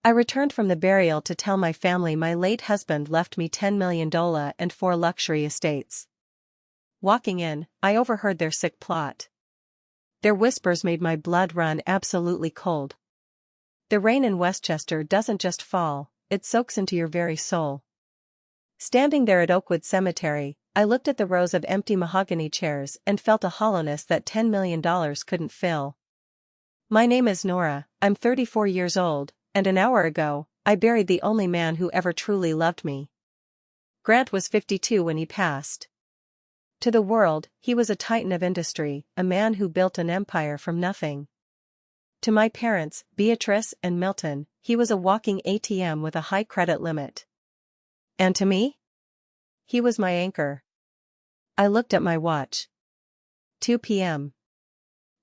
I returned from the burial to tell my family my late husband left me $10 million and 4 luxury estates. Walking in, I overheard their sick plot. Their whispers made my blood run absolutely cold. The rain in Westchester doesn't just fall, it soaks into your very soul. Standing there at Oakwood Cemetery, I looked at the rows of empty mahogany chairs and felt a hollowness that $10 million couldn't fill. My name is Nora, I'm 34 years old, and an hour ago, I buried the only man who ever truly loved me. Grant was 52 when he passed. To the world, he was a titan of industry, a man who built an empire from nothing. To my parents, Beatrice and Milton, he was a walking ATM with a high credit limit. And to me? He was my anchor. I looked at my watch. 2 p.m.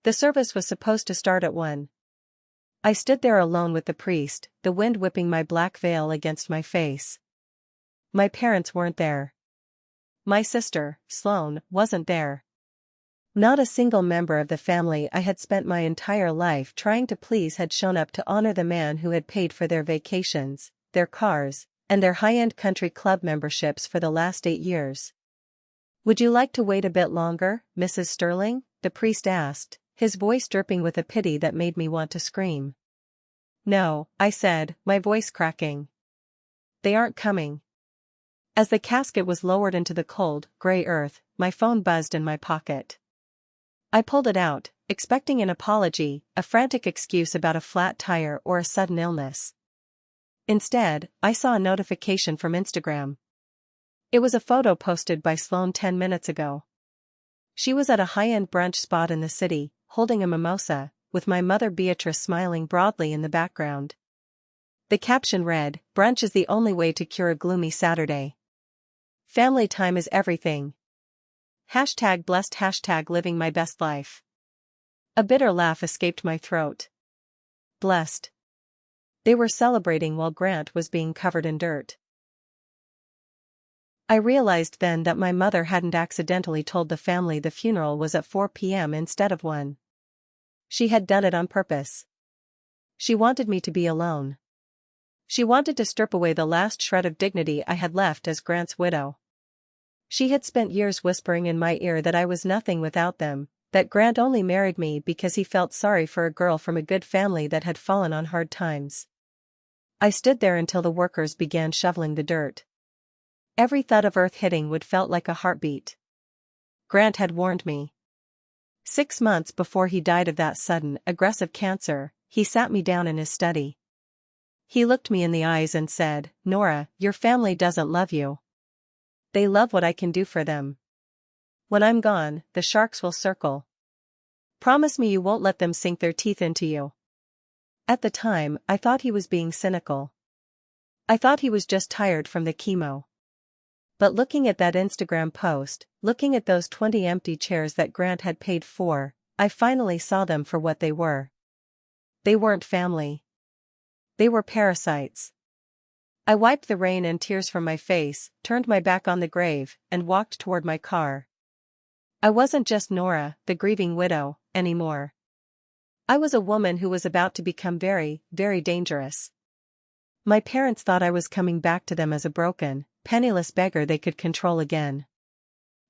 The service was supposed to start at 1. I stood there alone with the priest, the wind whipping my black veil against my face. My parents weren't there. My sister, Sloane, wasn't there. Not a single member of the family I had spent my entire life trying to please had shown up to honor the man who had paid for their vacations, their cars, and their high-end country club memberships for the last 8 years. "Would you like to wait a bit longer, Mrs. Sterling?" the priest asked, his voice dripping with a pity that made me want to scream. "No," I said, my voice cracking. "They aren't coming." As the casket was lowered into the cold, gray earth, my phone buzzed in my pocket. I pulled it out, expecting an apology, a frantic excuse about a flat tire or a sudden illness. Instead, I saw a notification from Instagram. It was a photo posted by Sloane 10 minutes ago. She was at a high-end brunch spot in the city, holding a mimosa, with my mother Beatrice smiling broadly in the background. The caption read, "Brunch is the only way to cure a gloomy Saturday. Family time is everything. #blessed #living my best life." A bitter laugh escaped my throat. Blessed. They were celebrating while Grant was being covered in dirt. I realized then that my mother hadn't accidentally told the family the funeral was at 4 p.m. instead of 1. She had done it on purpose. She wanted me to be alone. She wanted to strip away the last shred of dignity I had left as Grant's widow. She had spent years whispering in my ear that I was nothing without them, that Grant only married me because he felt sorry for a girl from a good family that had fallen on hard times. I stood there until the workers began shoveling the dirt. Every thud of earth hitting wood felt like a heartbeat. Grant had warned me. 6 months before he died of that sudden, aggressive cancer, he sat me down in his study. He looked me in the eyes and said, "Nora, your family doesn't love you. They love what I can do for them. When I'm gone, the sharks will circle. Promise me you won't let them sink their teeth into you." At the time, I thought he was being cynical. I thought he was just tired from the chemo. But looking at that Instagram post, looking at those 20 empty chairs that Grant had paid for, I finally saw them for what they were. They weren't family. They were parasites. I wiped the rain and tears from my face, turned my back on the grave, and walked toward my car. I wasn't just Nora, the grieving widow, anymore. I was a woman who was about to become very, very dangerous. My parents thought I was coming back to them as a broken, penniless beggar they could control again.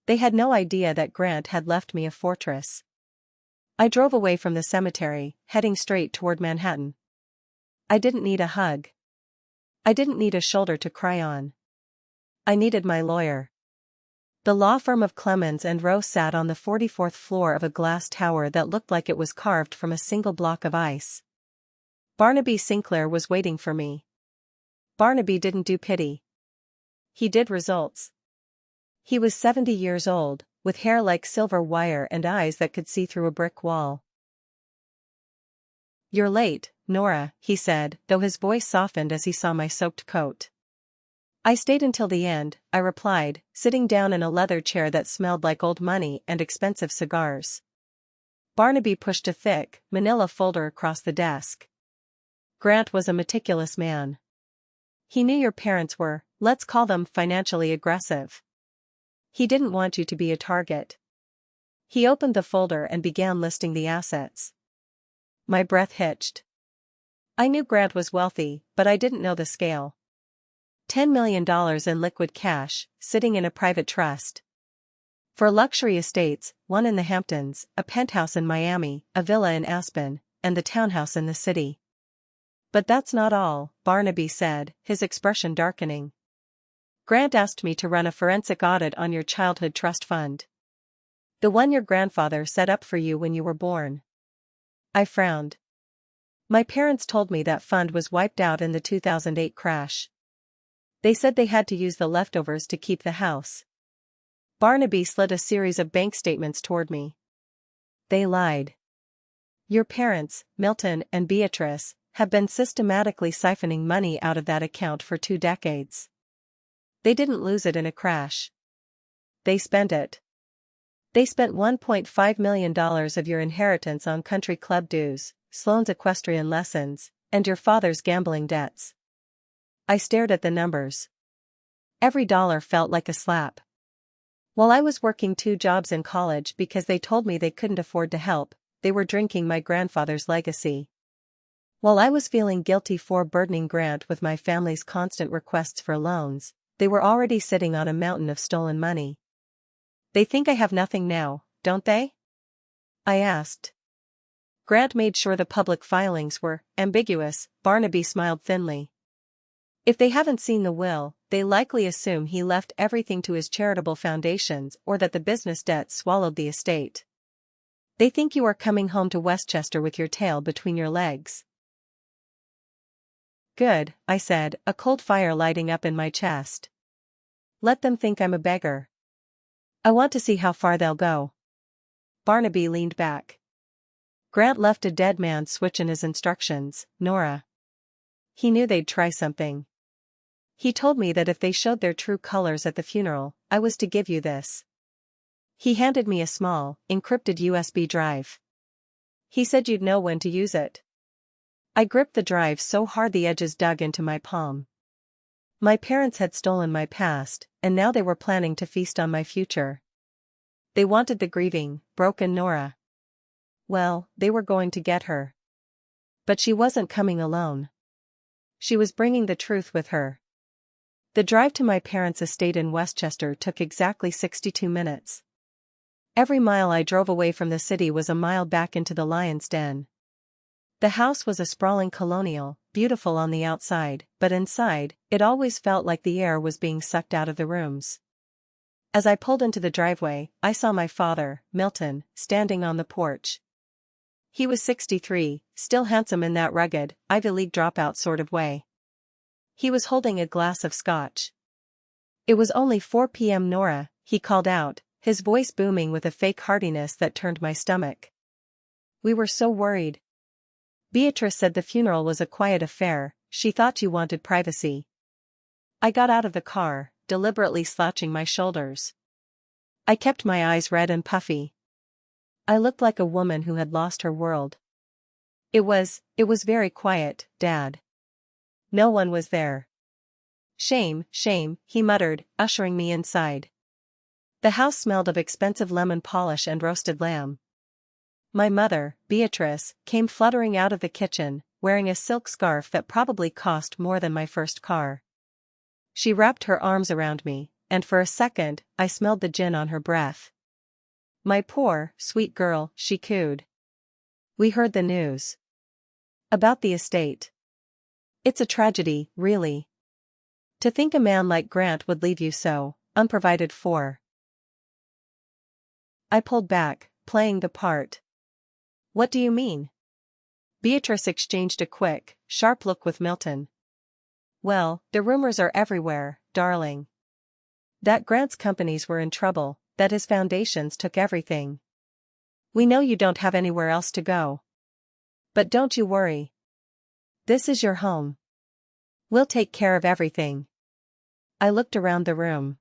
They had no idea that Grant had left me a fortress. I drove away from the cemetery, heading straight toward Manhattan. I didn't need a hug. I didn't need a shoulder to cry on. I needed my lawyer. The law firm of Clemens and Rowe sat on the 44th floor of a glass tower that looked like it was carved from a single block of ice. Barnaby Sinclair was waiting for me. Barnaby didn't do pity. He did results. He was 70 years old, with hair like silver wire and eyes that could see through a brick wall. "You're late, Nora," he said, though his voice softened as he saw my soaked coat. "I stayed until the end," I replied, sitting down in a leather chair that smelled like old money and expensive cigars. Barnaby pushed a thick, manila folder across the desk. "Grant was a meticulous man. He knew your parents were, let's call them, financially aggressive. He didn't want you to be a target." He opened the folder and began listing the assets. My breath hitched. I knew Grant was wealthy, but I didn't know the scale. $10 million in liquid cash, sitting in a private trust. For luxury estates, one in the Hamptons, a penthouse in Miami, a villa in Aspen, and the townhouse in the city. But that's not all, Barnaby said, his expression darkening. Grant asked me to run a forensic audit on your childhood trust fund. The one your grandfather set up for you when you were born. I frowned. My parents told me that fund was wiped out in the 2008 crash. They said they had to use the leftovers to keep the house. Barnaby slid a series of bank statements toward me. They lied. Your parents, Milton and Beatrice, have been systematically siphoning money out of that account for 2 decades. They didn't lose it in a crash. They spent it. They spent $1.5 million of your inheritance on country club dues, Sloane's equestrian lessons, and your father's gambling debts. I stared at the numbers. Every dollar felt like a slap. While I was working 2 jobs in college because they told me they couldn't afford to help, they were drinking my grandfather's legacy. While I was feeling guilty for burdening Grant with my family's constant requests for loans, they were already sitting on a mountain of stolen money. They think I have nothing now, don't they? I asked. Grant made sure the public filings were ambiguous. Barnaby smiled thinly. If they haven't seen the will, they likely assume he left everything to his charitable foundations or that the business debt swallowed the estate. They think you are coming home to Westchester with your tail between your legs. Good, I said, a cold fire lighting up in my chest. Let them think I'm a beggar. I want to see how far they'll go. Barnaby leaned back. Grant left a dead man switch in his instructions, Nora. He knew they'd try something. He told me that if they showed their true colors at the funeral, I was to give you this. He handed me a small, encrypted USB drive. He said you'd know when to use it. I gripped the drive so hard the edges dug into my palm. My parents had stolen my past, and now they were planning to feast on my future. They wanted the grieving, broken Nora. Well, they were going to get her. But she wasn't coming alone. She was bringing the truth with her. The drive to my parents' estate in Westchester took exactly 62 minutes. Every mile I drove away from the city was a mile back into the lion's den. The house was a sprawling colonial, beautiful on the outside, but inside, it always felt like the air was being sucked out of the rooms. As I pulled into the driveway, I saw my father, Milton, standing on the porch. He was 63, still handsome in that rugged, Ivy League dropout sort of way. He was holding a glass of scotch. It was only 4 p.m. Nora, he called out, his voice booming with a fake heartiness that turned my stomach. We were so worried. Beatrice said the funeral was a quiet affair, she thought you wanted privacy. I got out of the car, deliberately slouching my shoulders. I kept my eyes red and puffy. I looked like a woman who had lost her world. It was very quiet, Dad. No one was there. Shame, shame, he muttered, ushering me inside. The house smelled of expensive lemon polish and roasted lamb. My mother, Beatrice, came fluttering out of the kitchen, wearing a silk scarf that probably cost more than my first car. She wrapped her arms around me, and for a second, I smelled the gin on her breath. My poor, sweet girl, she cooed. We heard the news. About the estate. It's a tragedy, really. To think a man like Grant would leave you so, unprovided for. I pulled back, playing the part. What do you mean? Beatrice exchanged a quick, sharp look with Milton. Well, the rumors are everywhere, darling. That Grant's companies were in trouble, that his foundations took everything. We know you don't have anywhere else to go. But don't you worry. This is your home. We'll take care of everything. I looked around the room.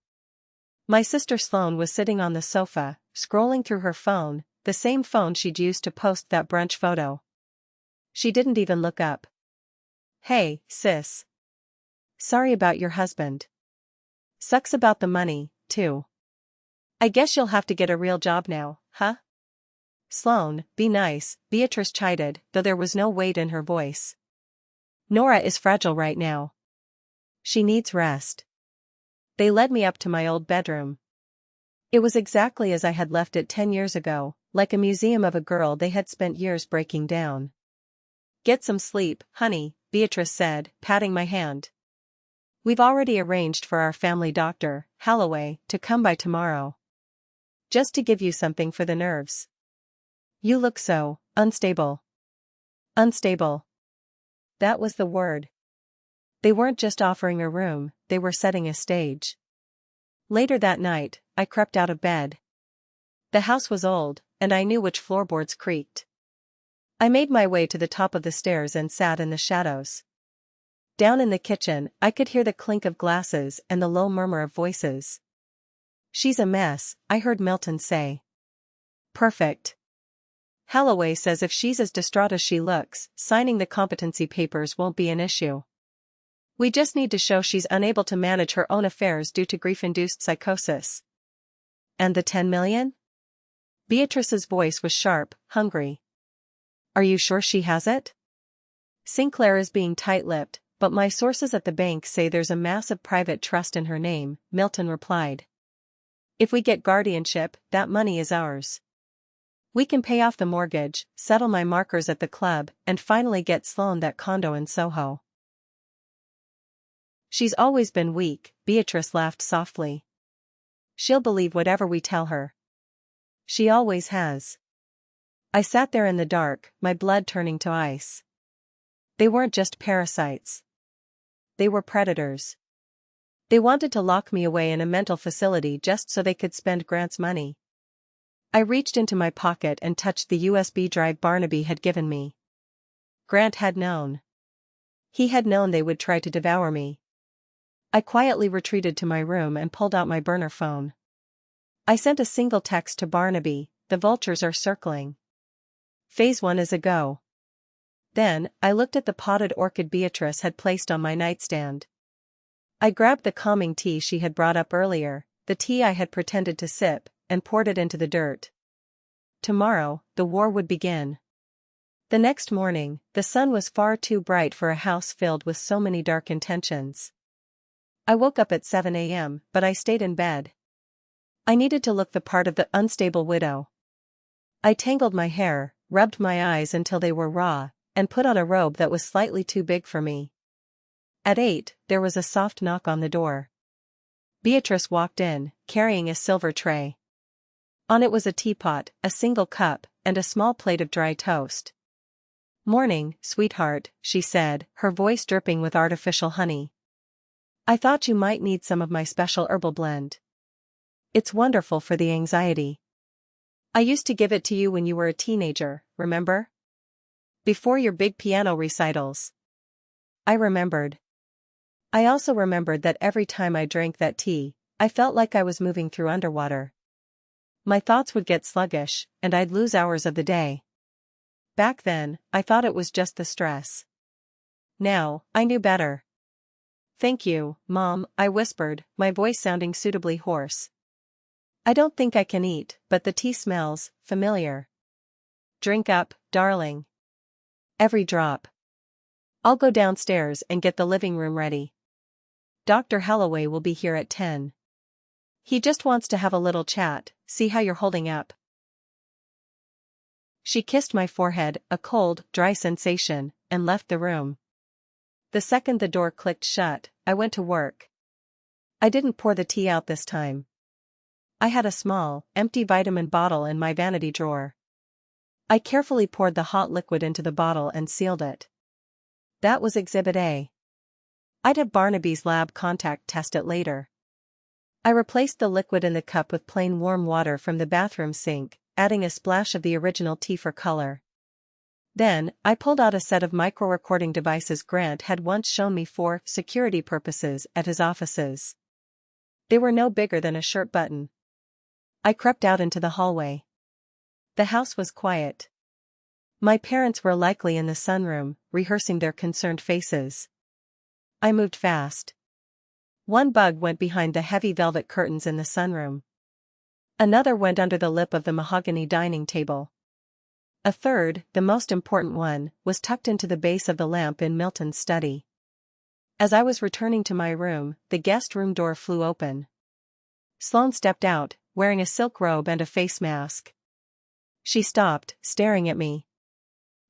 My sister Sloane was sitting on the sofa, scrolling through her phone, the same phone she'd used to post that brunch photo. She didn't even look up. Hey, sis. Sorry about your husband. Sucks about the money, too. I guess you'll have to get a real job now, huh? Sloane, be nice, Beatrice chided, though there was no weight in her voice. Nora is fragile right now. She needs rest. They led me up to my old bedroom. It was exactly as I had left it 10 years ago, like a museum of a girl they had spent years breaking down. "Get some sleep, honey," Beatrice said, patting my hand. "We've already arranged for our family doctor, Holloway, to come by tomorrow. Just to give you something for the nerves. You look so unstable." Unstable. That was the word. They weren't just offering a room, they were setting a stage. Later that night, I crept out of bed. The house was old, and I knew which floorboards creaked. I made my way to the top of the stairs and sat in the shadows. Down in the kitchen, I could hear the clink of glasses and the low murmur of voices. "She's a mess," I heard Milton say. "Perfect. Holloway says if she's as distraught as she looks, signing the competency papers won't be an issue. We just need to show she's unable to manage her own affairs due to grief-induced psychosis." "And the 10 million? Beatrice's voice was sharp, hungry. "Are you sure she has it?" "Sinclair is being tight-lipped, but my sources at the bank say there's a massive private trust in her name," Milton replied. "If we get guardianship, that money is ours. We can pay off the mortgage, settle my markers at the club, and finally get Sloane that condo in Soho." "She's always been weak," Beatrice laughed softly. "She'll believe whatever we tell her. She always has." I sat there in the dark, my blood turning to ice. They weren't just parasites. They were predators. They wanted to lock me away in a mental facility just so they could spend Grant's money. I reached into my pocket and touched the USB drive Barnaby had given me. Grant had known. He had known they would try to devour me. I quietly retreated to my room and pulled out my burner phone. I sent a single text to Barnaby: "The vultures are circling. Phase 1 is a go." Then, I looked at the potted orchid Beatrice had placed on my nightstand. I grabbed the calming tea she had brought up earlier, the tea I had pretended to sip, and poured it into the dirt. Tomorrow, the war would begin. The next morning, the sun was far too bright for a house filled with so many dark intentions. I woke up at 7 a.m., but I stayed in bed. I needed to look the part of the unstable widow. I tangled my hair, rubbed my eyes until they were raw, and put on a robe that was slightly too big for me. At 8, there was a soft knock on the door. Beatrice walked in, carrying a silver tray. On it was a teapot, a single cup, and a small plate of dry toast. "Morning, sweetheart," she said, her voice dripping with artificial honey. "I thought you might need some of my special herbal blend. It's wonderful for the anxiety. I used to give it to you when you were a teenager, remember? Before your big piano recitals." I remembered. I also remembered that every time I drank that tea, I felt like I was moving through underwater. My thoughts would get sluggish, and I'd lose hours of the day. Back then, I thought it was just the stress. Now, I knew better. "Thank you, Mom," I whispered, my voice sounding suitably hoarse. "I don't think I can eat, but the tea smells familiar." "Drink up, darling. Every drop. I'll go downstairs and get the living room ready. Dr. Holloway will be here at 10. He just wants to have a little chat, see how you're holding up." She kissed my forehead, a cold, dry sensation, and left the room. The second the door clicked shut, I went to work. I didn't pour the tea out this time. I had a small, empty vitamin bottle in my vanity drawer. I carefully poured the hot liquid into the bottle and sealed it. That was Exhibit A. I'd have Barnaby's lab contact test it later. I replaced the liquid in the cup with plain warm water from the bathroom sink, adding a splash of the original tea for color. Then, I pulled out a set of micro-recording devices Grant had once shown me for security purposes at his offices. They were no bigger than a shirt button. I crept out into the hallway. The house was quiet. My parents were likely in the sunroom, rehearsing their concerned faces. I moved fast. One bug went behind the heavy velvet curtains in the sunroom. Another went under the lip of the mahogany dining table. A third, the most important one, was tucked into the base of the lamp in Milton's study. As I was returning to my room, the guest room door flew open. Sloane stepped out, wearing a silk robe and a face mask. She stopped, staring at me.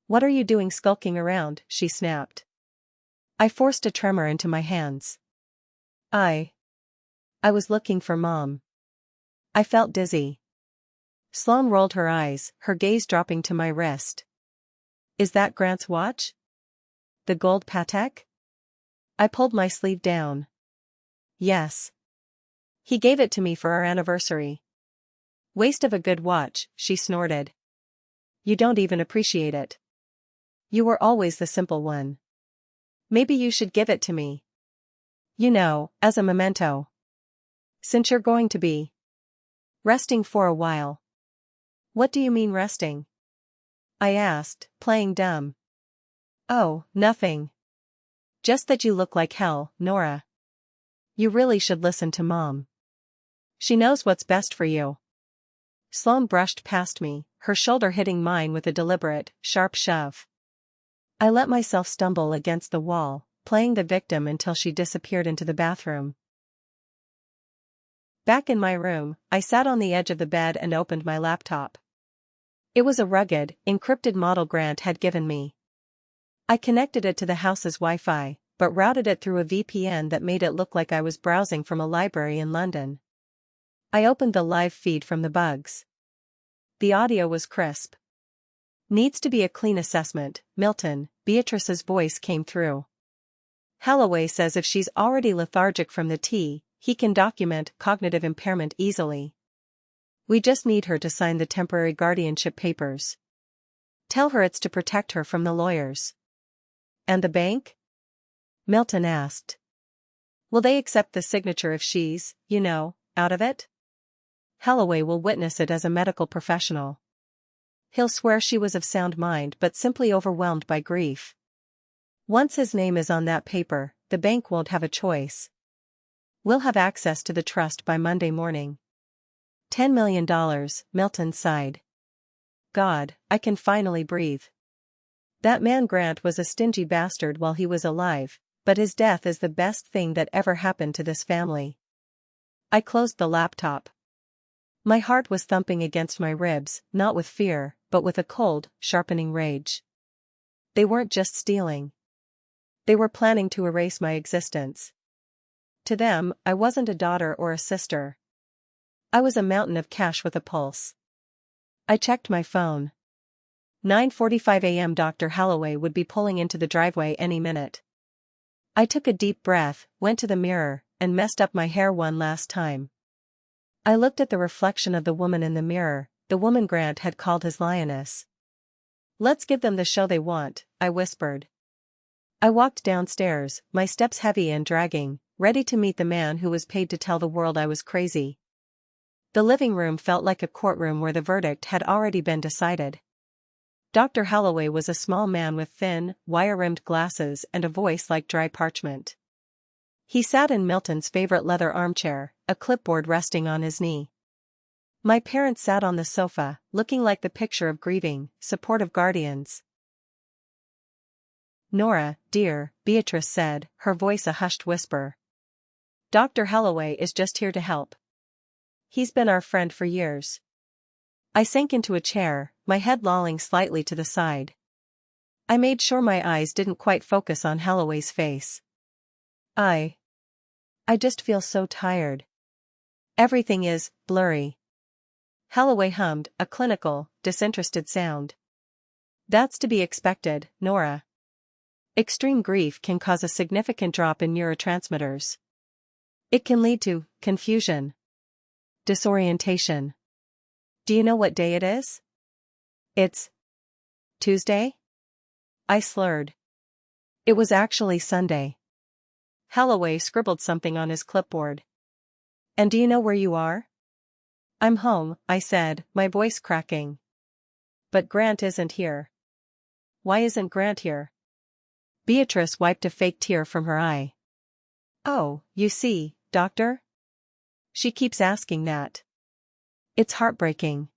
"What are you doing skulking around?" she snapped. I forced a tremor into my hands. I was looking for Mom. I felt dizzy. Sloane rolled her eyes, her gaze dropping to my wrist. "Is that Grant's watch? The gold Patek?" I pulled my sleeve down. "Yes. He gave it to me for our anniversary." "Waste of a good watch," she snorted. "You don't even appreciate it. You were always the simple one. Maybe you should give it to me. You know, as a memento. Since you're going to be resting for a while." "What do you mean resting?" I asked, playing dumb. "Oh, nothing. Just that you look like hell, Nora. You really should listen to Mom. She knows what's best for you." Sloane brushed past me, her shoulder hitting mine with a deliberate, sharp shove. I let myself stumble against the wall, playing the victim until she disappeared into the bathroom. Back in my room, I sat on the edge of the bed and opened my laptop. It was a rugged, encrypted model Grant had given me. I connected it to the house's Wi-Fi, but routed it through a VPN that made it look like I was browsing from a library in London. I opened the live feed from the bugs. The audio was crisp. "Needs to be a clean assessment, Milton," Beatrice's voice came through. "Holloway says if she's already lethargic from the tea, he can document cognitive impairment easily. We just need her to sign the temporary guardianship papers. Tell her it's to protect her from the lawyers." "And the bank?" Milton asked. "Will they accept the signature if she's, out of it?" "Holloway will witness it as a medical professional. He'll swear she was of sound mind but simply overwhelmed by grief. Once his name is on that paper, the bank won't have a choice. We'll have access to the trust by Monday morning." $10 million, Milton sighed. "God, I can finally breathe. That man Grant was a stingy bastard while he was alive, but his death is the best thing that ever happened to this family." I closed the laptop. My heart was thumping against my ribs, not with fear, but with a cold, sharpening rage. They weren't just stealing. They were planning to erase my existence. To them, I wasn't a daughter or a sister. I was a mountain of cash with a pulse. I checked my phone. 9:45 a.m. Dr. Holloway would be pulling into the driveway any minute. I took a deep breath, went to the mirror, and messed up my hair one last time. I looked at the reflection of the woman in the mirror, the woman Grant had called his lioness. "Let's give them the show they want," I whispered. I walked downstairs, my steps heavy and dragging, ready to meet the man who was paid to tell the world I was crazy. The living room felt like a courtroom where the verdict had already been decided. Dr. Holloway was a small man with thin, wire-rimmed glasses and a voice like dry parchment. He sat in Milton's favorite leather armchair, a clipboard resting on his knee. My parents sat on the sofa, looking like the picture of grieving, supportive guardians. "Nora, dear," Beatrice said, her voice a hushed whisper. "Dr. Holloway is just here to help. He's been our friend for years." I sank into a chair, my head lolling slightly to the side. I made sure my eyes didn't quite focus on Holloway's face. I just feel so tired. Everything is blurry." Holloway hummed, a clinical, disinterested sound. "That's to be expected, Nora. Extreme grief can cause a significant drop in neurotransmitters. It can lead to confusion, disorientation. Do you know what day it is?" "It's Tuesday?" I slurred. It was actually Sunday. Holloway scribbled something on his clipboard. "And do you know where you are?" "I'm home," I said, my voice cracking. "But Grant isn't here." "Why isn't Grant here?" Beatrice wiped a fake tear from her eye. "Oh, you see, doctor? She keeps asking that. It's heartbreaking.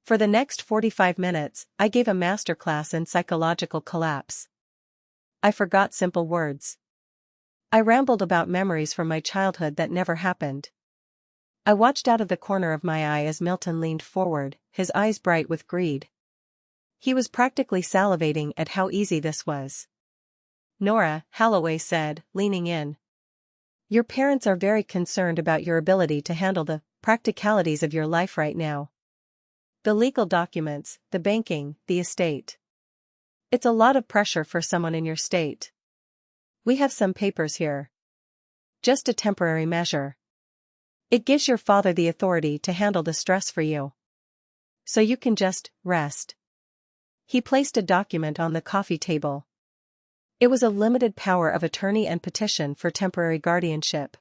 For the next 45 minutes, I gave a masterclass in psychological collapse. I forgot simple words. I rambled about memories from my childhood that never happened. I watched out of the corner of my eye as Milton leaned forward, his eyes bright with greed. He was practically salivating at how easy this was. "Nora," Holloway said, leaning in. "Your parents are very concerned about your ability to handle the practicalities of your life right now. The legal documents, the banking, the estate. It's a lot of pressure for someone in your state. We have some papers here. Just a temporary measure. It gives your father the authority to handle the stress for you. So you can just rest." He placed a document on the coffee table. It was a limited power of attorney and petition for temporary guardianship.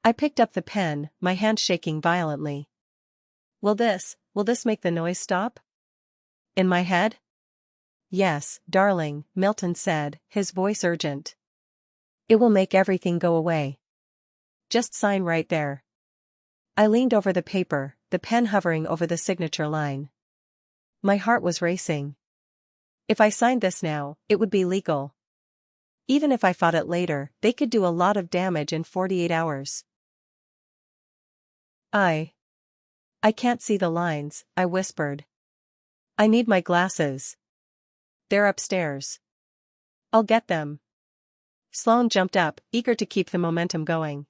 I picked up the pen, my hand shaking violently. Will this make the noise stop? In my head? Yes, darling, Milton said, his voice urgent. It will make everything go away. Just sign right there. I leaned over the paper, the pen hovering over the signature line. My heart was racing. If I signed this now, it would be legal. Even if I fought it later, they could do a lot of damage in 48 hours. I can't see the lines, I whispered. I need my glasses. They're upstairs. I'll get them. Sloane jumped up, eager to keep the momentum going.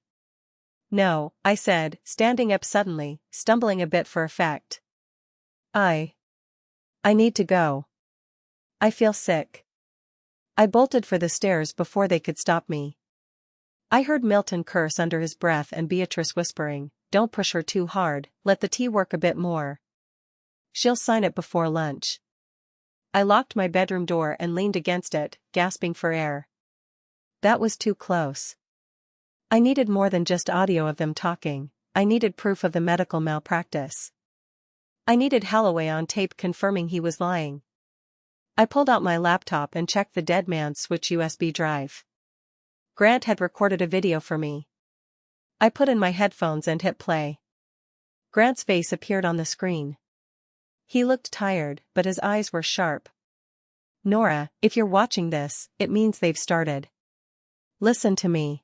No, I said, standing up suddenly, stumbling a bit for effect. I need to go. I feel sick. I bolted for the stairs before they could stop me. I heard Milton curse under his breath and Beatrice whispering, "Don't push her too hard, let the tea work a bit more. She'll sign it before lunch." I locked my bedroom door and leaned against it, gasping for air. That was too close. I needed more than just audio of them talking, I needed proof of the medical malpractice. I needed Holloway on tape confirming he was lying. I pulled out my laptop and checked the dead man's switch USB drive. Grant had recorded a video for me. I put in my headphones and hit play. Grant's face appeared on the screen. He looked tired, but his eyes were sharp. "Nora, if you're watching this, it means they've started. Listen to me.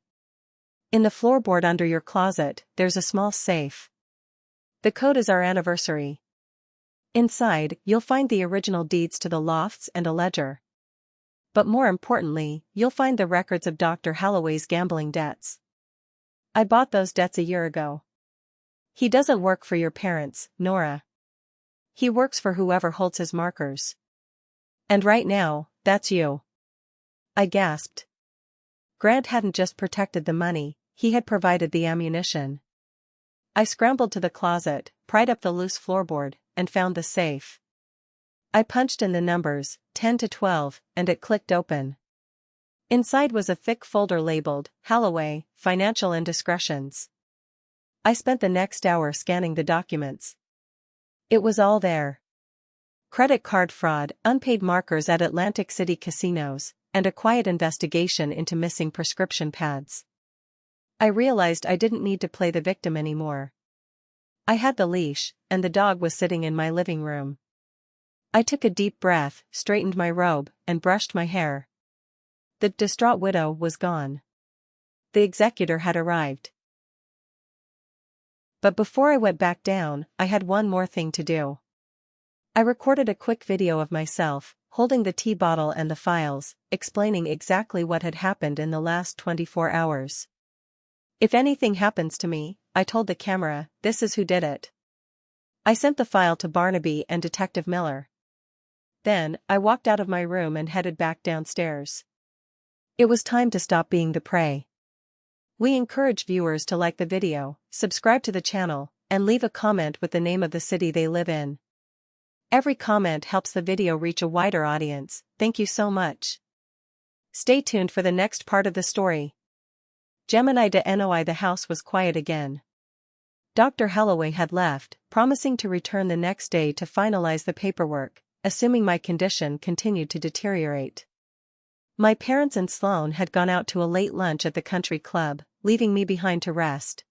In the floorboard under your closet, there's a small safe. The code is our anniversary. Inside, you'll find the original deeds to the lofts and a ledger. But more importantly, you'll find the records of Dr. Holloway's gambling debts. I bought those debts a year ago. He doesn't work for your parents, Nora. He works for whoever holds his markers. And right now, that's you." I gasped. Grant hadn't just protected the money, he had provided the ammunition. I scrambled to the closet, pried up the loose floorboard, and found the safe. I punched in the numbers, 10 to 12, and it clicked open. Inside was a thick folder labeled, "Holloway, Financial Indiscretions." I spent the next hour scanning the documents. It was all there. Credit card fraud, unpaid markers at Atlantic City casinos, and a quiet investigation into missing prescription pads. I realized I didn't need to play the victim anymore. I had the leash, and the dog was sitting in my living room. I took a deep breath, straightened my robe, and brushed my hair. The distraught widow was gone. The executor had arrived. But before I went back down, I had one more thing to do. I recorded a quick video of myself, holding the tea bottle and the files, explaining exactly what had happened in the last 24 hours. If anything happens to me, I told the camera, this is who did it. I sent the file to Barnaby and Detective Miller. Then, I walked out of my room and headed back downstairs. It was time to stop being the prey. We encourage viewers to like the video, subscribe to the channel, and leave a comment with the name of the city they live in. Every comment helps the video reach a wider audience. Thank you so much. Stay tuned for the next part of the story. Gemini de Noi. The house was quiet again. Dr. Holloway had left, promising to return the next day to finalize the paperwork, assuming my condition continued to deteriorate. My parents and Sloane had gone out to a late lunch at the country club, leaving me behind to rest.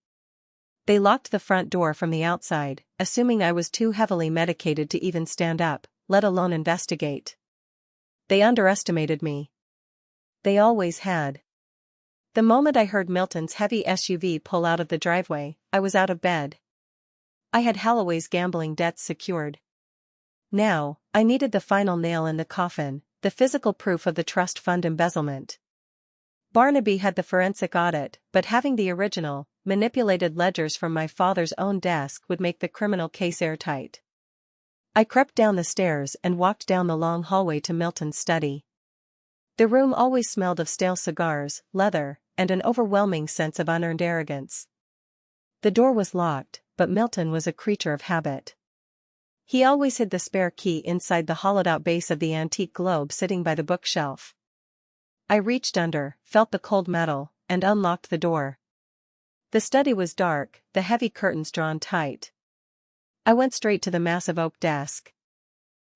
They locked the front door from the outside, assuming I was too heavily medicated to even stand up, let alone investigate. They underestimated me. They always had. The moment I heard Milton's heavy SUV pull out of the driveway, I was out of bed. I had Holloway's gambling debts secured. Now, I needed the final nail in the coffin, the physical proof of the trust fund embezzlement. Barnaby had the forensic audit, but having the original, manipulated ledgers from my father's own desk would make the criminal case airtight. I crept down the stairs and walked down the long hallway to Milton's study. The room always smelled of stale cigars, leather, and an overwhelming sense of unearned arrogance. The door was locked, but Milton was a creature of habit. He always hid the spare key inside the hollowed-out base of the antique globe sitting by the bookshelf. I reached under, felt the cold metal, and unlocked the door. The study was dark, the heavy curtains drawn tight. I went straight to the massive oak desk.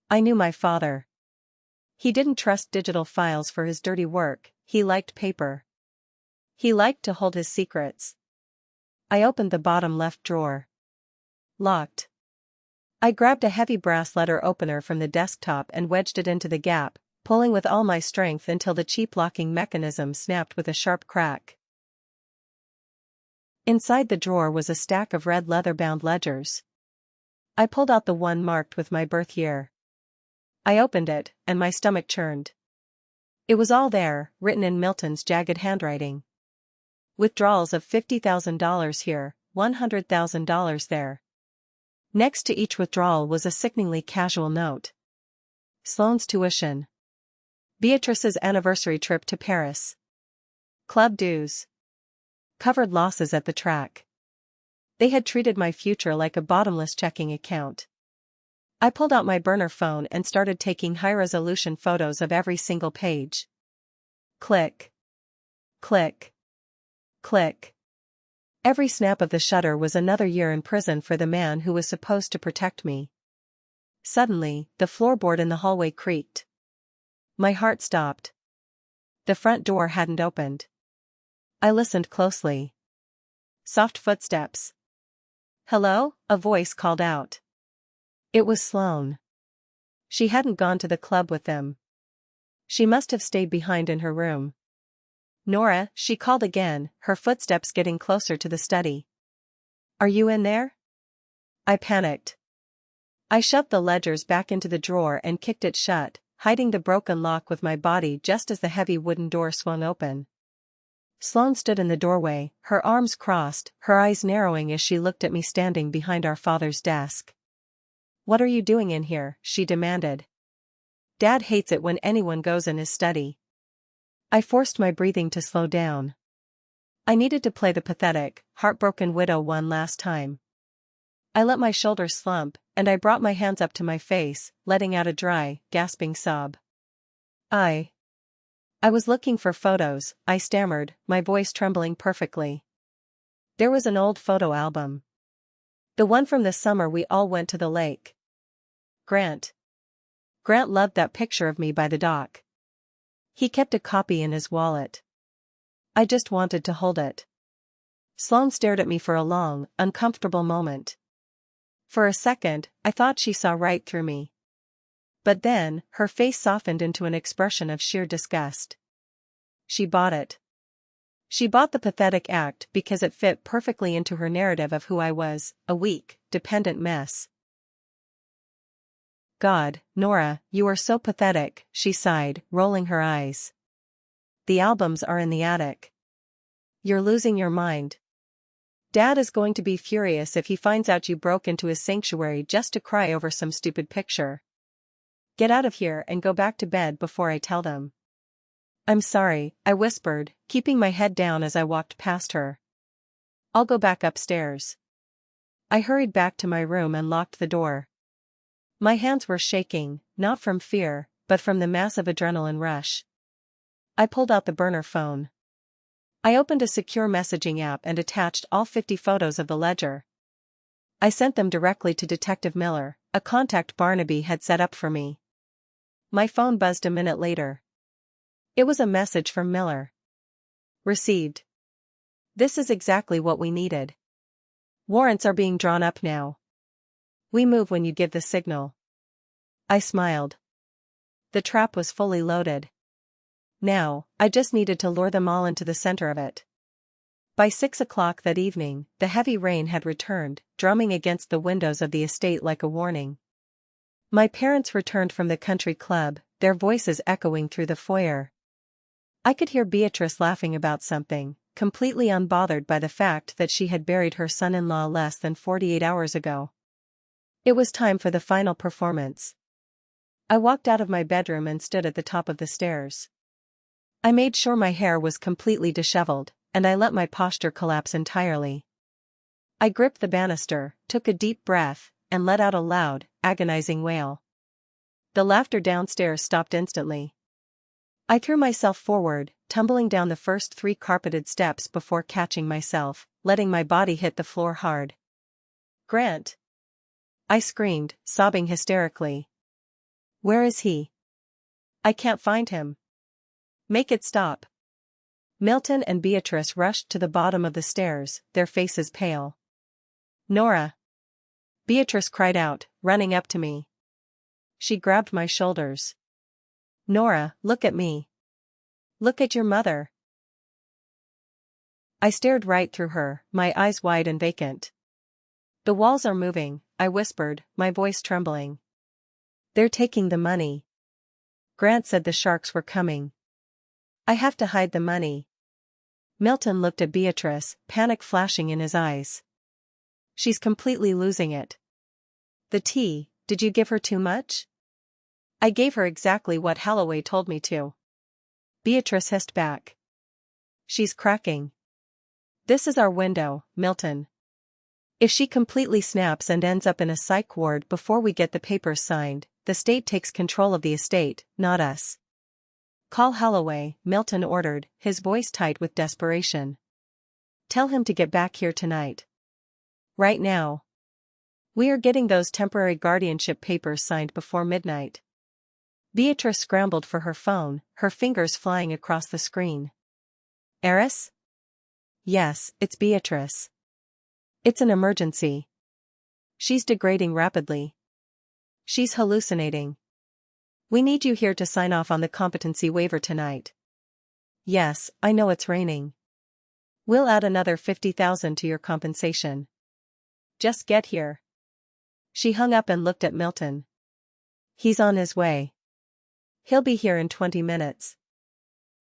I knew my father. He didn't trust digital files for his dirty work, he liked paper. He liked to hold his secrets. I opened the bottom left drawer. Locked. I grabbed a heavy brass letter opener from the desktop and wedged it into the gap, pulling with all my strength until the cheap locking mechanism snapped with a sharp crack. Inside the drawer was a stack of red leather-bound ledgers. I pulled out the one marked with my birth year. I opened it, and my stomach churned. It was all there, written in Milton's jagged handwriting. Withdrawals of $50,000 here, $100,000 there. Next to each withdrawal was a sickeningly casual note. Sloane's tuition. Beatrice's anniversary trip to Paris. Club dues. Covered losses at the track. They had treated my future like a bottomless checking account. I pulled out my burner phone and started taking high-resolution photos of every single page. Click. Click. Click. Every snap of the shutter was another year in prison for the man who was supposed to protect me. Suddenly, the floorboard in the hallway creaked. My heart stopped. The front door hadn't opened. I listened closely. Soft footsteps. "Hello?" a voice called out. It was Sloane. She hadn't gone to the club with them. She must have stayed behind in her room. "Nora," she called again, her footsteps getting closer to the study. "Are you in there?" I panicked. I shoved the ledgers back into the drawer and kicked it shut, hiding the broken lock with my body just as the heavy wooden door swung open. Sloane stood in the doorway, her arms crossed, her eyes narrowing as she looked at me standing behind our father's desk. "What are you doing in here?" she demanded. "Dad hates it when anyone goes in his study." I forced my breathing to slow down. I needed to play the pathetic, heartbroken widow one last time. I let my shoulders slump, and I brought my hands up to my face, letting out a dry, gasping sob. I was looking for photos, I stammered, my voice trembling perfectly. There was an old photo album. The one from the summer we all went to the lake. Grant loved that picture of me by the dock. He kept a copy in his wallet. I just wanted to hold it. Sloane stared at me for a long, uncomfortable moment. For a second, I thought she saw right through me. But then, her face softened into an expression of sheer disgust. She bought it. She bought the pathetic act because it fit perfectly into her narrative of who I was, a weak, dependent mess. "God, Nora, you are so pathetic," she sighed, rolling her eyes. "The albums are in the attic. You're losing your mind. Dad is going to be furious if he finds out you broke into his sanctuary just to cry over some stupid picture. Get out of here and go back to bed before I tell them." "I'm sorry," I whispered, keeping my head down as I walked past her. "I'll go back upstairs." I hurried back to my room and locked the door. My hands were shaking, not from fear, but from the massive adrenaline rush. I pulled out the burner phone. I opened a secure messaging app and attached all 50 photos of the ledger. I sent them directly to Detective Miller, a contact Barnaby had set up for me. My phone buzzed a minute later. It was a message from Miller. "Received. This is exactly what we needed. Warrants are being drawn up now. We move when you give the signal. I smiled. The trap was fully loaded. Now, I just needed to lure them all into the center of it. By 6 o'clock that evening, the heavy rain had returned, drumming against the windows of the estate like a warning. My parents returned from the country club, their voices echoing through the foyer. I could hear Beatrice laughing about something, completely unbothered by the fact that she had buried her son-in-law less than 48 hours ago. It was time for the final performance. I walked out of my bedroom and stood at the top of the stairs. I made sure my hair was completely disheveled, and I let my posture collapse entirely. I gripped the banister, took a deep breath, and let out a loud, agonizing wail. The laughter downstairs stopped instantly. I threw myself forward, tumbling down the first 3 carpeted steps before catching myself, letting my body hit the floor hard. "Grant!" I screamed, sobbing hysterically. "Where is he? I can't find him. Make it stop." Milton and Beatrice rushed to the bottom of the stairs, their faces pale. "Nora!" Beatrice cried out, running up to me. She grabbed my shoulders. "Nora, look at me. Look at your mother." I stared right through her, my eyes wide and vacant. "The walls are moving," I whispered, my voice trembling. "They're taking the money. Grant said the sharks were coming. I have to hide the money." Milton looked at Beatrice, panic flashing in his eyes. "She's completely losing it." "The tea, did you give her too much?" "I gave her exactly what Holloway told me to." Beatrice hissed back. "She's cracking. This is our window, Milton. If she completely snaps and ends up in a psych ward before we get the papers signed, the state takes control of the estate, not us." "Call Holloway," Milton ordered, his voice tight with desperation. "Tell him to get back here tonight. Right now. We are getting those temporary guardianship papers signed before midnight." Beatrice scrambled for her phone, her fingers flying across the screen. "Eris?" "Yes, it's Beatrice. It's an emergency. She's degrading rapidly. She's hallucinating. We need you here to sign off on the competency waiver tonight." "Yes, I know it's raining. We'll add another 50,000 to your compensation. Just get here." She hung up and looked at Milton. "He's on his way. He'll be here in 20 minutes.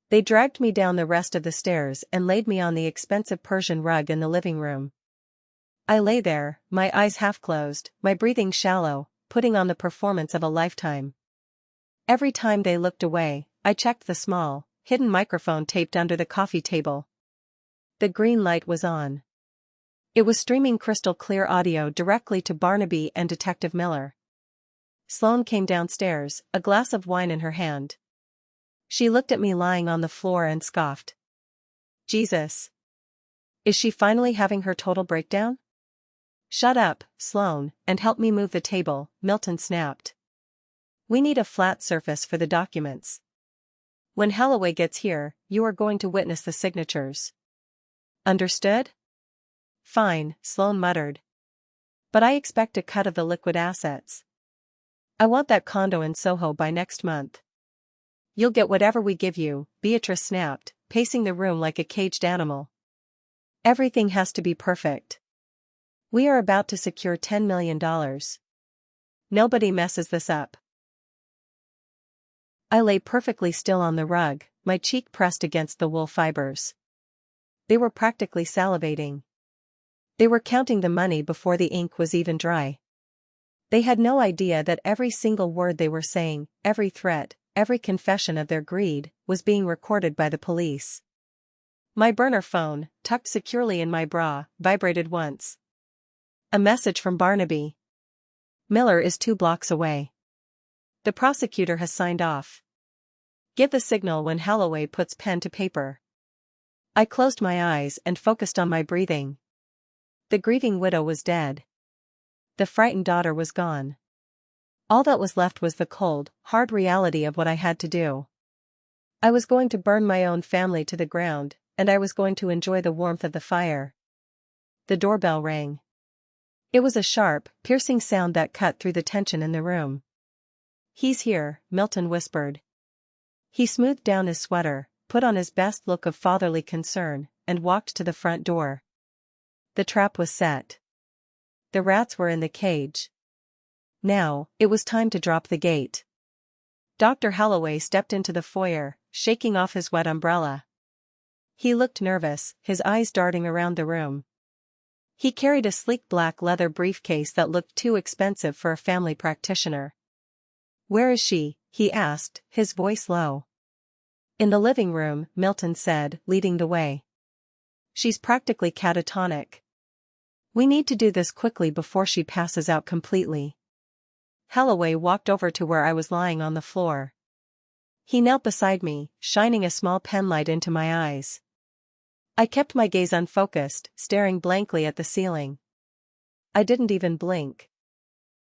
They dragged me down the rest of the stairs and laid me on the expensive Persian rug in the living room. I lay there, my eyes half closed, my breathing shallow, putting on the performance of a lifetime. Every time they looked away, I checked the small, hidden microphone taped under the coffee table. The green light was on. It was streaming crystal clear audio directly to Barnaby and Detective Miller. Sloane came downstairs, a glass of wine in her hand. She looked at me lying on the floor and scoffed. "Jesus. Is she finally having her total breakdown?" "Shut up, Sloane, and help me move the table," Milton snapped. "We need a flat surface for the documents. When Holloway gets here, you are going to witness the signatures. Understood?" "Fine," Sloane muttered. "But I expect a cut of the liquid assets. I want that condo in Soho by next month." "You'll get whatever we give you," Beatrice snapped, pacing the room like a caged animal. "Everything has to be perfect. We are about to secure $10 million. Nobody messes this up." I lay perfectly still on the rug, my cheek pressed against the wool fibers. They were practically salivating. They were counting the money before the ink was even dry. They had no idea that every single word they were saying, every threat, every confession of their greed, was being recorded by the police. My burner phone, tucked securely in my bra, vibrated once. A message from Barnaby. "Miller is 2 blocks away. The prosecutor has signed off. Give the signal when Holloway puts pen to paper." I closed my eyes and focused on my breathing. The grieving widow was dead. The frightened daughter was gone. All that was left was the cold, hard reality of what I had to do. I was going to burn my own family to the ground, and I was going to enjoy the warmth of the fire. The doorbell rang. It was a sharp, piercing sound that cut through the tension in the room. "He's here," Milton whispered. He smoothed down his sweater, put on his best look of fatherly concern, and walked to the front door. The trap was set. The rats were in the cage. Now, it was time to drop the gate. Dr. Holloway stepped into the foyer, shaking off his wet umbrella. He looked nervous, his eyes darting around the room. He carried a sleek black leather briefcase that looked too expensive for a family practitioner. "Where is she?" he asked, his voice low. "In the living room," Milton said, leading the way. "She's practically catatonic. We need to do this quickly before she passes out completely." Holloway walked over to where I was lying on the floor. He knelt beside me, shining a small penlight into my eyes. I kept my gaze unfocused, staring blankly at the ceiling. I didn't even blink.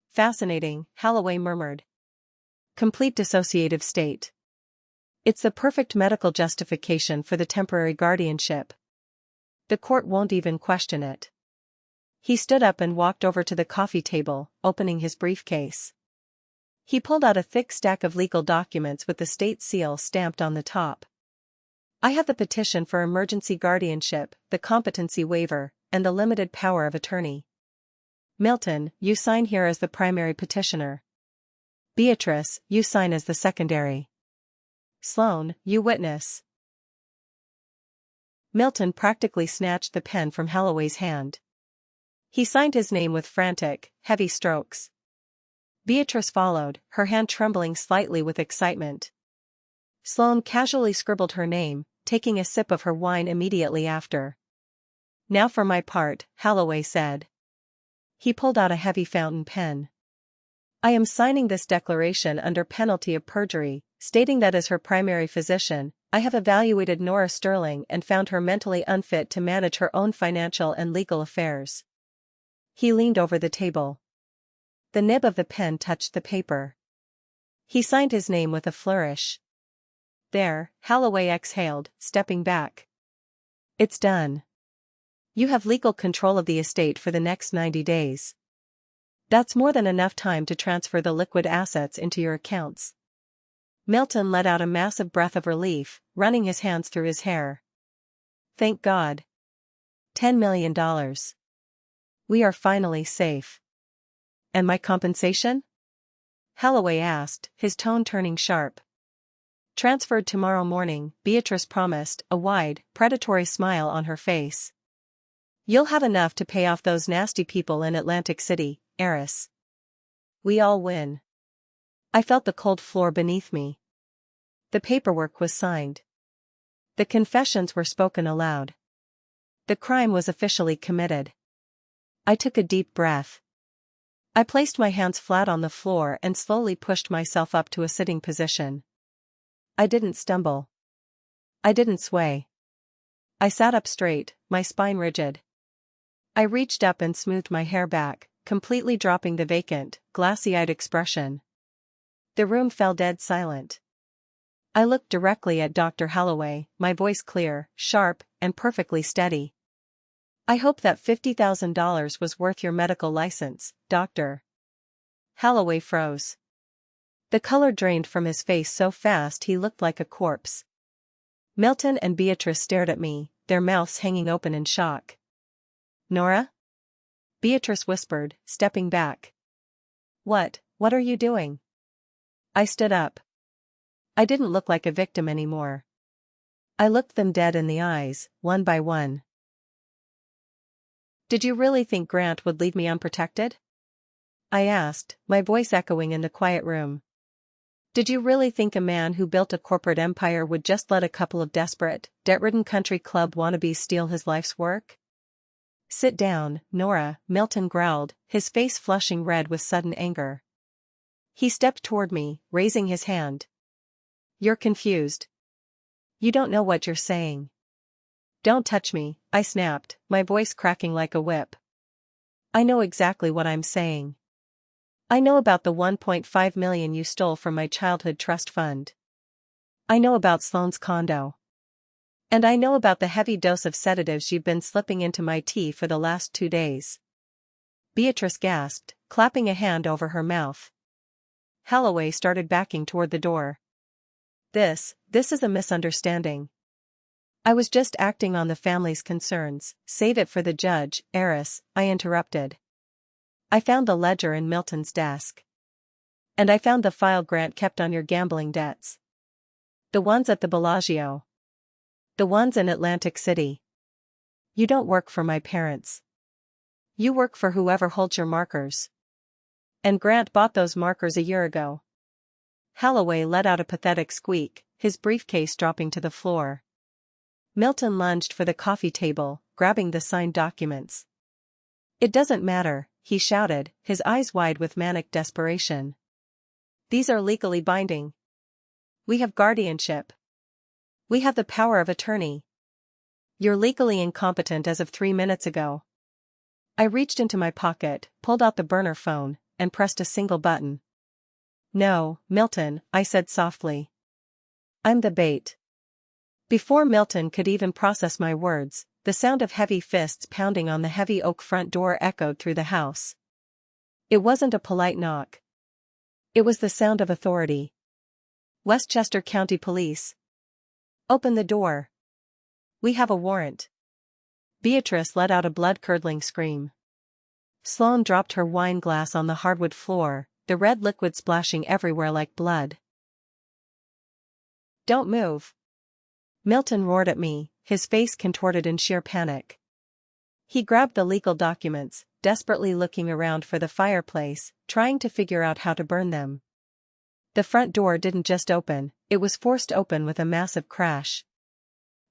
"Fascinating," Holloway murmured. "Complete dissociative state. It's the perfect medical justification for the temporary guardianship. The court won't even question it." He stood up and walked over to the coffee table, opening his briefcase. He pulled out a thick stack of legal documents with the state seal stamped on the top. "I have the petition for emergency guardianship, the competency waiver, and the limited power of attorney. Milton, you sign here as the primary petitioner. Beatrice, you sign as the secondary. Sloane, you witness." Milton practically snatched the pen from Holloway's hand. He signed his name with frantic, heavy strokes. Beatrice followed, her hand trembling slightly with excitement. Sloane casually scribbled her name, taking a sip of her wine immediately after. "Now for my part," Holloway said. He pulled out a heavy fountain pen. "I am signing this declaration under penalty of perjury, stating that as her primary physician, I have evaluated Nora Sterling and found her mentally unfit to manage her own financial and legal affairs." He leaned over the table. The nib of the pen touched the paper. He signed his name with a flourish. "There," Holloway exhaled, stepping back. "It's done. You have legal control of the estate for the next 90 days. That's more than enough time to transfer the liquid assets into your accounts." Milton let out a massive breath of relief, running his hands through his hair. "Thank God. $10 million. We are finally safe." "And my compensation?" Holloway asked, his tone turning sharp. "Transferred tomorrow morning," Beatrice promised, a wide, predatory smile on her face. "You'll have enough to pay off those nasty people in Atlantic City, heiress. We all win." I felt the cold floor beneath me. The paperwork was signed. The confessions were spoken aloud. The crime was officially committed. I took a deep breath. I placed my hands flat on the floor and slowly pushed myself up to a sitting position. I didn't stumble. I didn't sway. I sat up straight, my spine rigid. I reached up and smoothed my hair back, completely dropping the vacant, glassy-eyed expression. The room fell dead silent. I looked directly at Dr. Holloway, my voice clear, sharp, and perfectly steady. "I hope that $50,000 was worth your medical license, Doctor." Holloway froze. The color drained from his face so fast he looked like a corpse. Milton and Beatrice stared at me, their mouths hanging open in shock. "Nora?" Beatrice whispered, stepping back. What are you doing?" I stood up. I didn't look like a victim anymore. I looked them dead in the eyes, one by one. "Did you really think Grant would leave me unprotected?" I asked, my voice echoing in the quiet room. "Did you really think a man who built a corporate empire would just let a couple of desperate, debt-ridden country club wannabes steal his life's work?" "Sit down, Nora," Milton growled, his face flushing red with sudden anger. He stepped toward me, raising his hand. "You're confused. You don't know what you're saying." "Don't touch me," I snapped, my voice cracking like a whip. "I know exactly what I'm saying. I know about the $1.5 million you stole from my childhood trust fund. I know about Sloane's condo. And I know about the heavy dose of sedatives you've been slipping into my tea for the last 2 days." Beatrice gasped, clapping a hand over her mouth. Holloway started backing toward the door. This is a misunderstanding. I was just acting on the family's concerns. Save it for the judge, heiress, I interrupted. I found the ledger in Milton's desk. And I found the file Grant kept on your gambling debts. The ones at the Bellagio. The ones in Atlantic City. You don't work for my parents. You work for whoever holds your markers. And Grant bought those markers a year ago. Holloway let out a pathetic squeak, his briefcase dropping to the floor. Milton lunged for the coffee table, grabbing the signed documents. It doesn't matter, he shouted, his eyes wide with manic desperation. These are legally binding. We have guardianship. We have the power of attorney. You're legally incompetent as of 3 minutes ago. I reached into my pocket, pulled out the burner phone, and pressed a single button. No, Milton, I said softly. I'm the bait. Before Milton could even process my words, the sound of heavy fists pounding on the heavy oak front door echoed through the house. It wasn't a polite knock. It was the sound of authority. Westchester County Police. Open the door. We have a warrant. Beatrice let out a blood-curdling scream. Sloane dropped her wine glass on the hardwood floor, the red liquid splashing everywhere like blood. Don't move. Milton roared at me, his face contorted in sheer panic. He grabbed the legal documents, desperately looking around for the fireplace, trying to figure out how to burn them. The front door didn't just open, it was forced open with a massive crash.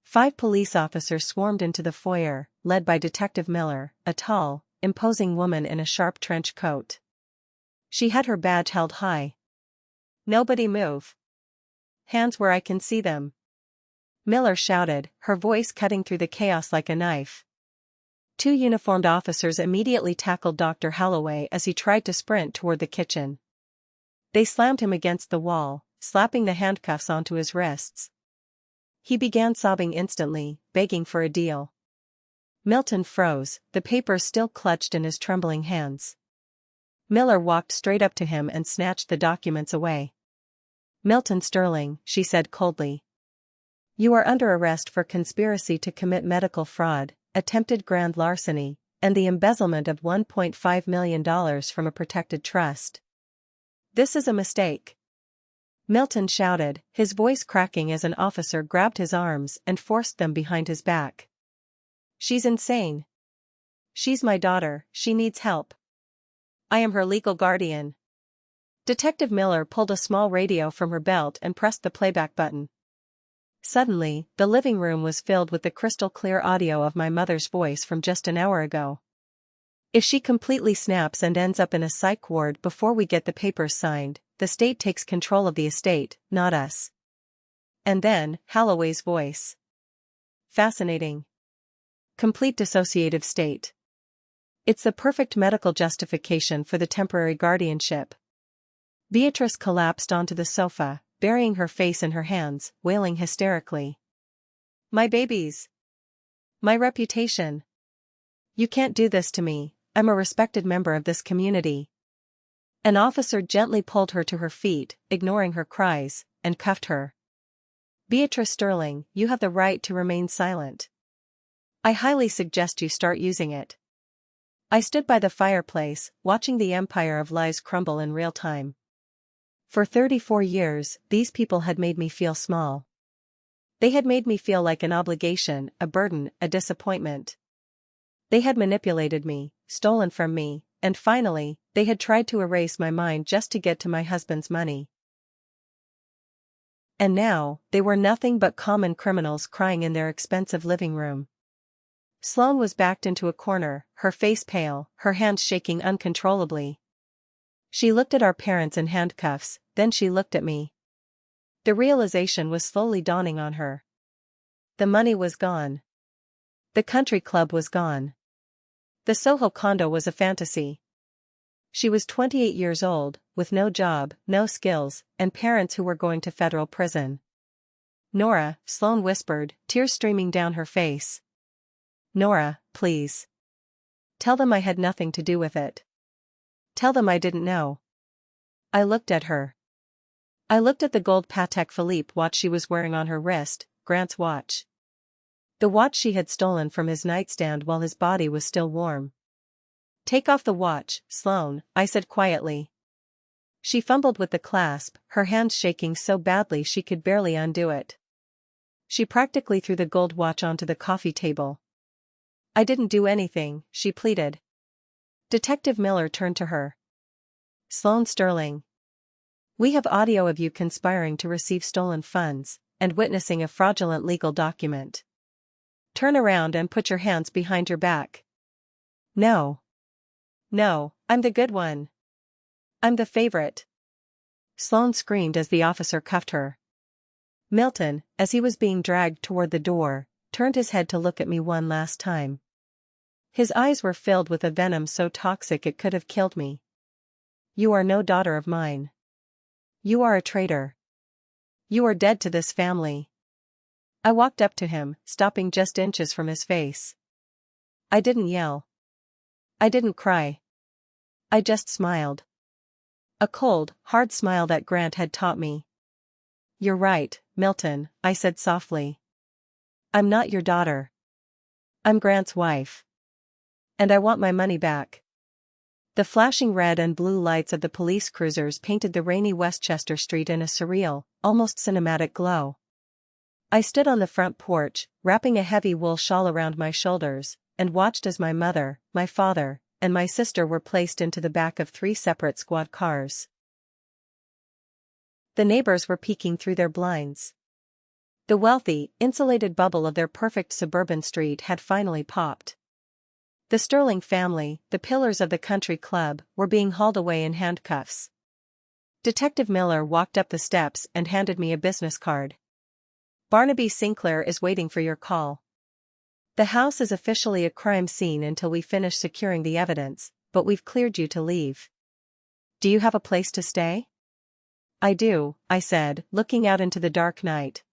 5 police officers swarmed into the foyer, led by Detective Miller, a tall, imposing woman in a sharp trench coat. She had her badge held high. Nobody move. Hands where I can see them. Miller shouted, her voice cutting through the chaos like a knife. 2 uniformed officers immediately tackled Dr. Holloway as he tried to sprint toward the kitchen. They slammed him against the wall, slapping the handcuffs onto his wrists. He began sobbing instantly, begging for a deal. Milton froze, the papers still clutched in his trembling hands. Miller walked straight up to him and snatched the documents away. Milton Sterling, she said coldly. You are under arrest for conspiracy to commit medical fraud, attempted grand larceny, and the embezzlement of $1.5 million from a protected trust. This is a mistake. Milton shouted, his voice cracking as an officer grabbed his arms and forced them behind his back. She's insane. She's my daughter, she needs help. I am her legal guardian. Detective Miller pulled a small radio from her belt and pressed the playback button. Suddenly, the living room was filled with the crystal-clear audio of my mother's voice from just an hour ago. If she completely snaps and ends up in a psych ward before we get the papers signed, the state takes control of the estate, not us. And then, Holloway's voice. Fascinating. Complete dissociative state. It's the perfect medical justification for the temporary guardianship. Beatrice collapsed onto the sofa, burying her face in her hands, wailing hysterically. My babies. My reputation. You can't do this to me, I'm a respected member of this community. An officer gently pulled her to her feet, ignoring her cries, and cuffed her. Beatrice Sterling, you have the right to remain silent. I highly suggest you start using it. I stood by the fireplace, watching the empire of lies crumble in real time. For 34 years, these people had made me feel small. They had made me feel like an obligation, a burden, a disappointment. They had manipulated me, stolen from me, and finally, they had tried to erase my mind just to get to my husband's money. And now, they were nothing but common criminals crying in their expensive living room. Sloane was backed into a corner, her face pale, her hands shaking uncontrollably. She looked at our parents in handcuffs, then she looked at me. The realization was slowly dawning on her. The money was gone. The country club was gone. The Soho condo was a fantasy. She was 28 years old, with no job, no skills, and parents who were going to federal prison. Nora, Sloane whispered, tears streaming down her face. Nora, please. Tell them I had nothing to do with it. Tell them I didn't know. I looked at her. I looked at the gold Patek Philippe watch she was wearing on her wrist, Grant's watch. The watch she had stolen from his nightstand while his body was still warm. Take off the watch, Sloane, I said quietly. She fumbled with the clasp, her hands shaking so badly she could barely undo it. She practically threw the gold watch onto the coffee table. I didn't do anything, she pleaded. Detective Miller turned to her. Sloane Sterling. We have audio of you conspiring to receive stolen funds, and witnessing a fraudulent legal document. Turn around and put your hands behind your back. No. No, I'm the good one. I'm the favorite. Sloane screamed as the officer cuffed her. Milton, as he was being dragged toward the door, turned his head to look at me one last time. His eyes were filled with a venom so toxic it could have killed me. You are no daughter of mine. You are a traitor. You are dead to this family. I walked up to him, stopping just inches from his face. I didn't yell. I didn't cry. I just smiled. A cold, hard smile that Grant had taught me. You're right, Milton, I said softly. I'm not your daughter. I'm Grant's wife. And I want my money back. The flashing red and blue lights of the police cruisers painted the rainy Westchester street in a surreal, almost cinematic glow. I stood on the front porch, wrapping a heavy wool shawl around my shoulders, and watched as my mother, my father, and my sister were placed into the back of 3 separate squad cars. The neighbors were peeking through their blinds. The wealthy, insulated bubble of their perfect suburban street had finally popped. The Sterling family, the pillars of the country club, were being hauled away in handcuffs. Detective Miller walked up the steps and handed me a business card. Barnaby Sinclair is waiting for your call. The house is officially a crime scene until we finish securing the evidence, but we've cleared you to leave. Do you have a place to stay? I do, I said, looking out into the dark night.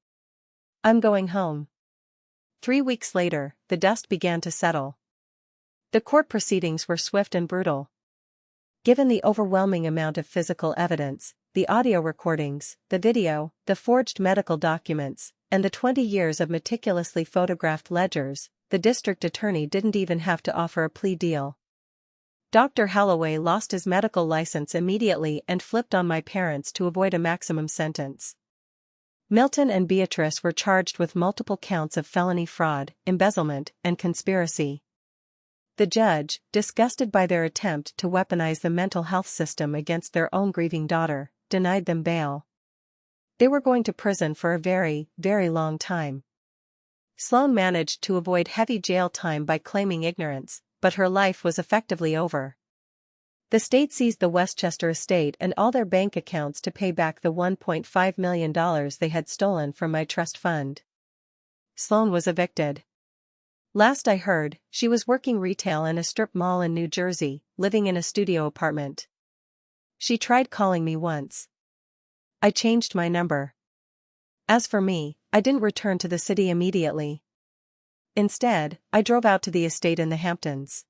I'm going home. 3 weeks later, the dust began to settle. The court proceedings were swift and brutal. Given the overwhelming amount of physical evidence, the audio recordings, the video, the forged medical documents, and the 20 years of meticulously photographed ledgers, the district attorney didn't even have to offer a plea deal. Dr. Holloway lost his medical license immediately and flipped on my parents to avoid a maximum sentence. Milton and Beatrice were charged with multiple counts of felony fraud, embezzlement, and conspiracy. The judge, disgusted by their attempt to weaponize the mental health system against their own grieving daughter, denied them bail. They were going to prison for a very, very long time. Sloane managed to avoid heavy jail time by claiming ignorance, but her life was effectively over. The state seized the Westchester estate and all their bank accounts to pay back the $1.5 million they had stolen from my trust fund. Sloane was evicted. Last I heard, she was working retail in a strip mall in New Jersey, living in a studio apartment. She tried calling me once. I changed my number. As for me, I didn't return to the city immediately. Instead, I drove out to the estate in the Hamptons.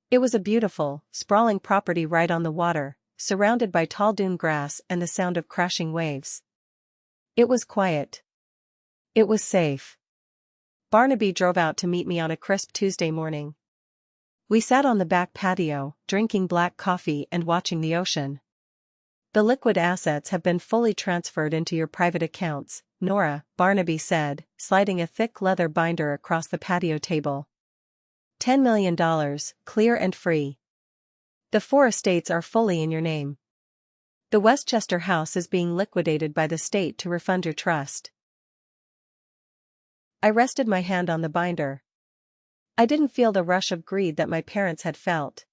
It was a beautiful, sprawling property right on the water, surrounded by tall dune grass and the sound of crashing waves. It was quiet. It was safe. Barnaby drove out to meet me on a crisp Tuesday morning. We sat on the back patio, drinking black coffee and watching the ocean. The liquid assets have been fully transferred into your private accounts, Nora, Barnaby said, sliding a thick leather binder across the patio table. $10 million, clear and free. The 4 estates are fully in your name. The Westchester house is being liquidated by the state to refund your trust. I rested my hand on the binder. I didn't feel the rush of greed that my parents had felt.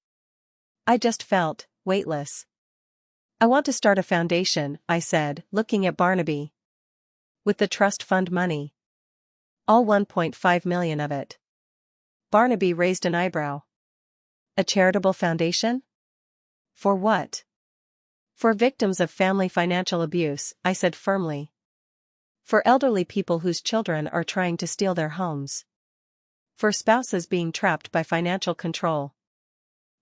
I just felt weightless. I want to start a foundation, I said, looking at Barnaby. With the trust fund money. All 1.5 million of it. Barnaby raised an eyebrow. A charitable foundation? For what? For victims of family financial abuse, I said firmly. For elderly people whose children are trying to steal their homes. For spouses being trapped by financial control.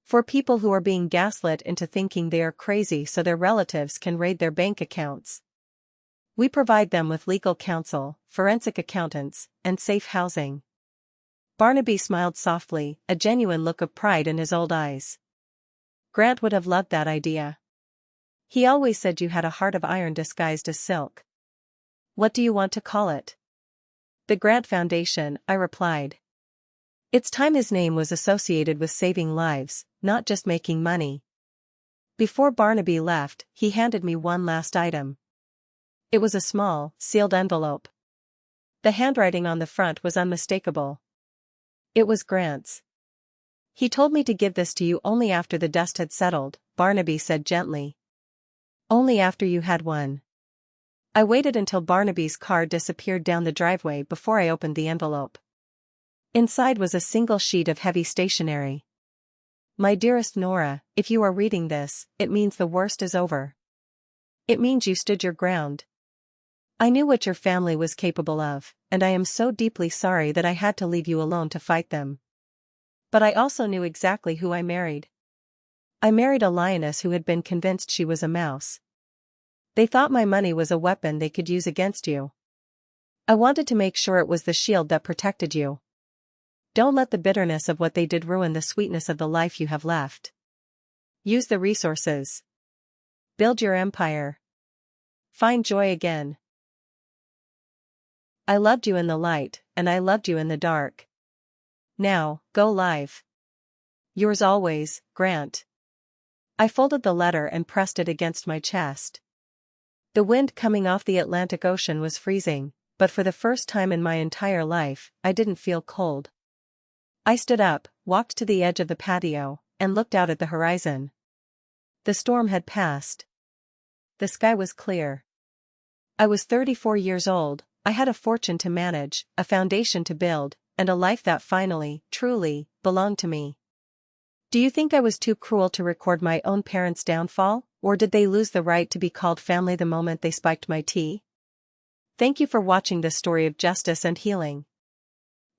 For people who are being gaslit into thinking they are crazy so their relatives can raid their bank accounts. We provide them with legal counsel, forensic accountants, and safe housing. Barnaby smiled softly, a genuine look of pride in his old eyes. Grant would have loved that idea. He always said you had a heart of iron disguised as silk. What do you want to call it? The Grant Foundation, I replied. It's time his name was associated with saving lives, not just making money. Before Barnaby left, he handed me one last item. It was a small, sealed envelope. The handwriting on the front was unmistakable. It was Grant's. He told me to give this to you only after the dust had settled, Barnaby said gently. Only after you had won. I waited until Barnaby's car disappeared down the driveway before I opened the envelope. Inside was a single sheet of heavy stationery. My dearest Nora, if you are reading this, it means the worst is over. It means you stood your ground. I knew what your family was capable of, and I am so deeply sorry that I had to leave you alone to fight them. But I also knew exactly who I married. I married a lioness who had been convinced she was a mouse. They thought my money was a weapon they could use against you. I wanted to make sure it was the shield that protected you. Don't let the bitterness of what they did ruin the sweetness of the life you have left. Use the resources. Build your empire. Find joy again. I loved you in the light, and I loved you in the dark. Now, go live. Yours always, Grant. I folded the letter and pressed it against my chest. The wind coming off the Atlantic Ocean was freezing, but for the first time in my entire life, I didn't feel cold. I stood up, walked to the edge of the patio, and looked out at the horizon. The storm had passed. The sky was clear. I was 34 years old, I had a fortune to manage, a foundation to build, and a life that finally, truly, belonged to me. Do you think I was too cruel to record my own parents' downfall, or did they lose the right to be called family the moment they spiked my tea? Thank you for watching this story of justice and healing.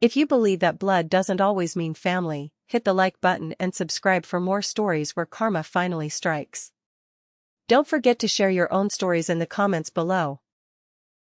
If you believe that blood doesn't always mean family, hit the like button and subscribe for more stories where karma finally strikes. Don't forget to share your own stories in the comments below.